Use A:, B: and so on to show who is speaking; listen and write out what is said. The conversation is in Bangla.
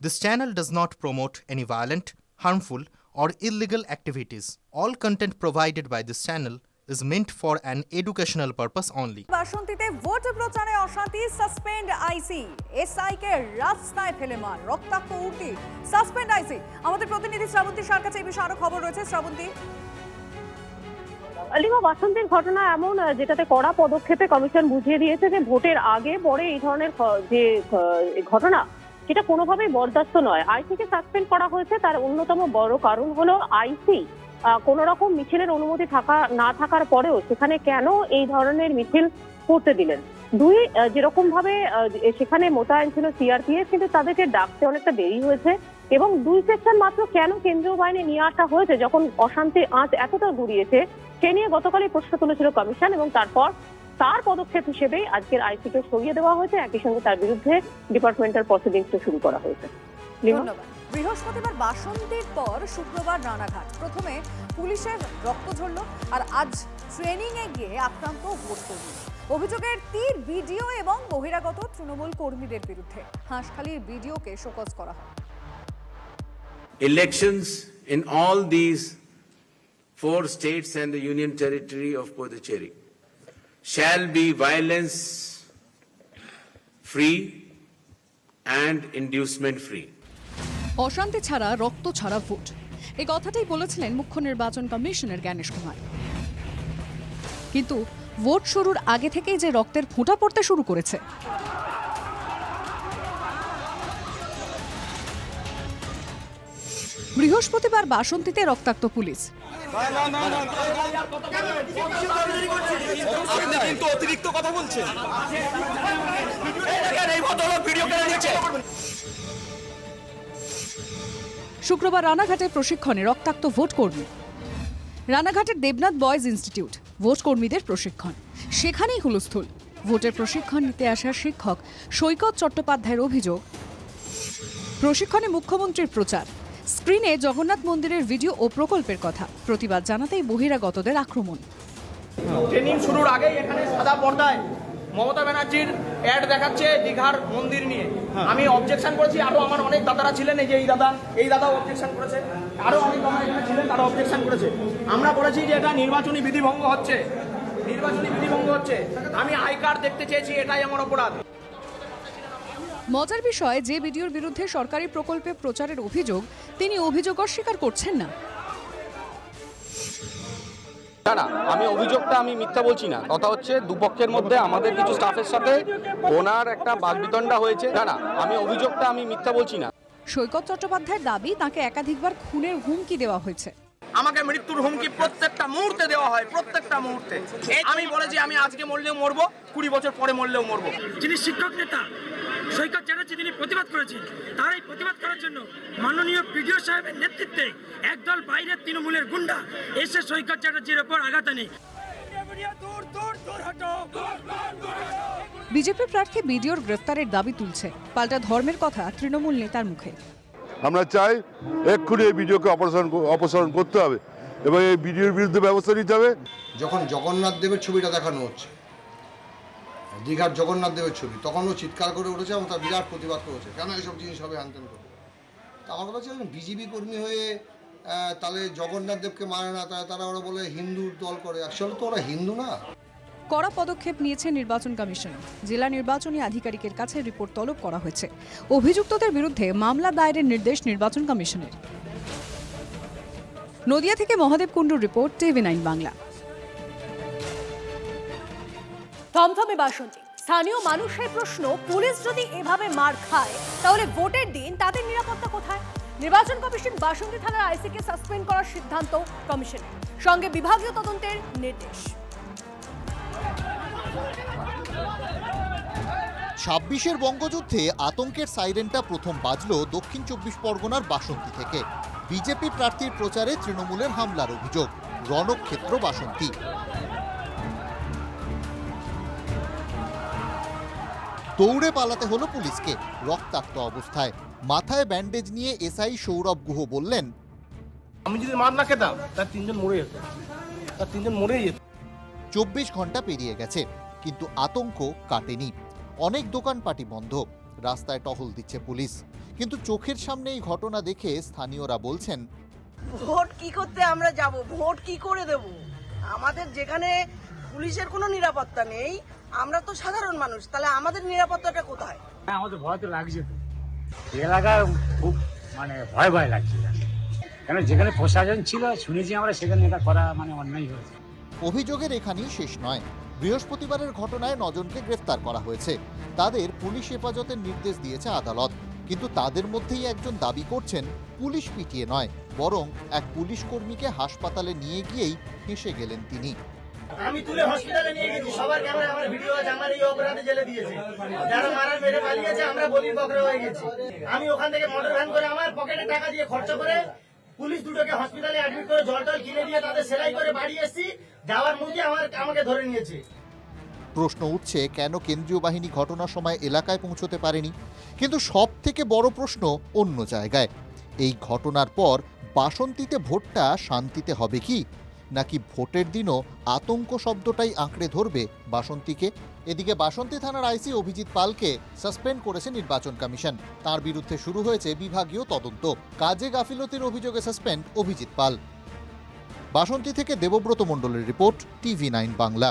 A: This channel does not promote any violent, harmful, or illegal activities. All content provided by this channel is meant for an educational purpose only.
B: বাসন্তীতে ভোট প্রচারে অশান্তি, সাসপেন্ড আইসি, এসআই কে রাস্তায় ফেলে মার, রক্তাক্ত উল্টি, সাসপেন্ড আইসি। আমাদের প্রতিনিধি শ্রাবন্তী সার কাছে এই বিষয়ে আরো খবর রয়েছে। শ্রাবন্তী,
C: আলিমা, বাসন্তীর ঘটনা এমন যেটাতে কড়া পদক্ষেপে কমিশন বুঝিয়ে দিয়েছে যে ভোটের আগে পরে এই ধরনের যে ঘটনা সেটা কোনোভাবেই বরদাস্ত নয়। আইসিকে সাসপেন্ড করা হয়েছে, তার অন্যতম বড় কারণ হলো আইসি কোন রকম মিছিলের অনুমতি না থাকার পরেও সেখানে কেন এই ধরনের মিছিল করতে দিলেন। দুই, যেরকম ভাবে সেখানে মোতায়েন ছিল সিআরপিএফ, কিন্তু তাদেরকে ডাকতে অনেকটা দেরি হয়েছে এবং দুই সেকশন মাত্র কেন কেন্দ্রীয় বাহিনী নিয়ে আসা হয়েছে যখন অশান্তির আঁচ এতটা ঘুরিয়েছে, সে নিয়ে গতকালই প্রশ্ন তুলেছিল কমিশন এবং তারপর তার পদক্ষেপ হিসেবে আজকের আইসিকে সরিয়ে দেওয়া হয়েছে, একই সঙ্গে তার বিরুদ্ধে ডিপার্টমেন্টাল প্রসিডিংস শুরু করা হয়েছে।
B: ধন্যবাদ। বৃহস্পতিবার বাসন্তীর পর শুক্রবার রানাঘাট, প্রথমে পুলিশের রক্ত ঝরল আর আজ ট্রেনিং এ গিয়ে আক্রান্ত ভোট কর্মী। অভিযোগের তীর ভিডিও এবং বহিরাগত তৃণমূল কর্মীদের বিরুদ্ধে। হাঁসখালির ভিডিওকে শোকজ করা হয়।
D: Elections in all these 4 states and the Union Territory of Puducherry shall be violence free and inducement free.
E: অশান্তি ছাড়া, রক্ত ছাড়া ভোট, এই কথাটাই বলেছিলেন মুখ্য নির্বাচন কমিশনার জ্ঞানেশ কুমার। কিন্তু ভোট শুরুর আগে থেকেই যে রক্তের ফোঁটা পড়তে শুরু করেছে, বৃহস্পতিবার বাসন্তীতে রক্তাক্ত পুলিশ।
F: অতিরিক্ত কথা বলছেন।
E: শুক্রবার রানাঘাটে প্রশিক্ষণে রক্তাক্ত ভোট কর্মী। রানাঘাটের দেবনাথ বয়েজ ইনস্টিটিউট, ভোট কর্মীদের প্রশিক্ষণ। সেখানেই হুলস্থুল। ভোটের প্রশিক্ষণ নিতে আসা শিক্ষক সৈকত চট্টোপাধ্যায়ের অভিযোগ, প্রশিক্ষণে মুখ্যমন্ত্রীর প্রচার, স্ক্রিনে জগন্নাথ মন্দিরের ভিডিও ও প্রকল্পের কথা। প্রতিবাদ জানাতেই বহিরাগতদের আক্রমণ।
F: ট্রেনিং শুরুর আগেই এখানে সাদা পর্দায় মমতা ব্যানার্জির অ্যাড দেখাচ্ছে দীঘার মন্দির নিয়ে। আমি অবজেকশন করেছি, আরো আমার অনেক দাদারা ছিলেন, এই যে এই দাদাও অবজেকশন করেছে, আরো অনেক দাদা এখানে ছিলেন, তারা অবজেকশন করেছে। আমরা বলেছি যে এটা নির্বাচনী বিধিভঙ্গ হচ্ছে, আমি আই কার্ড দেখতে চেয়েছি, এটাই আমার অপরাধ।
E: মজার বিষয়, যে ভিডিওর বিরুদ্ধে সরকারি প্রকল্পে প্রচারের অভিযোগ, তিনি অভিযোগ অস্বীকার করছেন না।
G: না, আমি অভিযোগটা মিথ্যা বলছি না। কথা হচ্ছে দুপক্ষের মধ্যে আমাদের কিছু স্টাফের সাথে ওনার একটা বাকবিতণ্ডা হয়েছে। না, আমি অভিযোগটা মিথ্যা বলছি না।
E: সৈকত চট্টোপাধ্যায়ের দাবি, তাকে একাধিকবার খুনের হুমকি দেওয়া হয়েছে।
F: আমাকে মৃত্যুর হুমকি প্রত্যেকটা মুহূর্তে দেওয়া হয়, প্রত্যেকটা মুহূর্তে। আমি বলেছি আমি আজকে মরলেও মরবো, 20 বছর পরে মরলেও মরবো।
H: যিনি শিক্ষক নেতা সৈকত চ্যাটার্জি, তিনি প্রতিবাদ করেছেন। তার এই প্রতিবাদ করার জন্য মাননীয় পিডিও সাহেবের নেতৃত্বে একদল বাইরের তৃণমূলের গুন্ডা এসে সৈকত চ্যাটার্জির ওপর আঘাত আনে।
E: বিজেপি প্রার্থী বিডিওর গ্রেফতারের দাবি তুলছে, পাল্টা ধর্মের কথা তৃণমূল নেতার মুখে।
I: আমরা চাই এক্ষুনি এই ভিডিওকে অপসারণ করতে হবে এবং এই ভিডিওর বিরুদ্ধে ব্যবস্থা নিতে হবে।
J: যখন জগন্নাথ দেবের ছবিটা দেখানো হচ্ছে, দীঘার জগন্নাথ দেবের ছবি, তখন ও চিৎকার করে উঠেছে এবং তার বিরাট প্রতিবাদ করেছে, কেন এইসব জিনিস হবে হ্যানত্যান করে। তা আমার কথা ছিল বিজেপি কর্মী হয়ে তাহলে জগন্নাথ দেবকে মানে না, তারা ওরা বলে হিন্দু দল করে। আসলে তো ওরা হিন্দু না।
E: কড়া পদক্ষেপ নিয়েছে নির্বাচন কমিশন। জেলা নির্বাচনী আধিকারিকের কাছে রিপোর্ট তলব করা হয়েছে। অভিযুক্তদের বিরুদ্ধে মামলা দায়েরের নির্দেশ নির্বাচন কমিশনের। নদিয়া থেকে মহাদেব কুণ্ডুর রিপোর্ট, TV9 বাংলা।
B: থমথমে বাসন্তী। স্থানীয় মানুষের প্রশ্ন, পুলিশ যদি এভাবে মার খায় তাহলে ভোটের দিন তাদের নিরাপত্তা কোথায়? নির্বাচন কমিশন বাসন্তী থানার আইসিকে সাসপেন্ড করার সিদ্ধান্ত কমিশনের, সঙ্গে বিভাগীয় তদন্তের নির্দেশ।
K: 26-এর বঙ্গযুদ্ধে আতঙ্কের সাইরেনটা প্রথম বাজল দক্ষিণ 24 পরগনার বাসন্তী থেকে। বিজেপি প্রার্থীর প্রচারে তৃণমূলের হামলার অভিযোগ, রণক্ষেত্র বাসন্তী। দৌড়ে পালাতে হলো পুলিশকে, রক্তাক্ত অবস্থায়। মাথায় ব্যান্ডেজ নিয়ে এসআই সৌরভ গুহ বললেন,
F: আমি যদি মার না খেতাম তার 3জন মরে যেত,
K: 24 ঘন্টা পেরিয়ে গেছে কিন্তু আতঙ্ক কাটেনি। অনেক দোকানপাটি বন্ধ, রাস্তায় টহল দিচ্ছে পুলিশ, কিন্তু চোখের সামনে এই ঘটনা দেখে স্থানীয়রা বলছেন,
L: ভোট কি করতে আমরা যাব, ভোট কি করে দেব? আমাদের যেখানে পুলিশের কোনো নিরাপত্তা নেই, আমরা তো সাধারণ মানুষ, তাহলে আমাদের নিরাপত্তাটা কোথায়?
H: আমাদের ভয় তো লাগছে, তো এলাকায় খুব ভয় ভয় লাগছে, কেন যেখানে প্রশাসন ছিল শুনেছি আমরা সেখানে এটা করা অন্যায় হয়েছে।
K: অভিযোগের এখানেই শেষ নয়। বৃহস্পতিবারের ঘটনায় 9 জনকে গ্রেফতার করা হয়েছে। তাদের পুলিশ হেফাজতের নির্দেশ দিয়েছে আদালত। কিন্তু তাদের মধ্যেই একজন দাবি করছেন পুলিশ পিটিয়ে নয়, বরং এক পুলিশ কর্মীকে হাসপাতালে নিয়ে গিয়েই হেসে গেলেন তিনি।
F: আমি তুলে হসপিটালে নিয়ে গেছি, সবার ক্যামেরা আমার ভিডিও আছে, আমার এই অপরাধে জেলে দিয়েছে, যারা মারার মেরে পালিয়েছে আমরা বলির বকরা হয়ে গেছি। আমি ওখান থেকে মোটর ভ্যান করে আমার পকেটে টাকা দিয়ে খরচা করে পুলিশ দুটোকে হসপিটালে অ্যাডমিট করে জল টল কিনে দিয়ে তাদের সেলাই করে বাড়ি এসেছি, যাওয়ার মুখে আমাকে ধরে নিয়েছে।
K: প্রশ্ন উঠছে, কেন কেন্দ্রীয় বাহিনী ঘটনার সময় এলাকায় পৌঁছতে পারেনি? কিন্তু সব থেকে বড় প্রশ্ন অন্য জায়গায়। এই ঘটনার পর বাসন্তীতে ভোটটা শান্তিতে হবে কি, নাকি ভোটের দিনও আতঙ্ক শব্দটাই আঁকড়ে ধরবে বাসন্তীকে? এদিকে বাসন্তী থানার আইসি অভিজিৎ পালকে সাসপেন্ড করেছে নির্বাচন কমিশন। তার বিরুদ্ধে শুরু হয়েছে বিভাগীয় তদন্ত। কাজে গাফিলতির অভিযোগে সাসপেন্ড অভিজিৎ পাল। বাসন্তী থেকে দেবব্রত মণ্ডলের রিপোর্ট, TV9 বাংলা।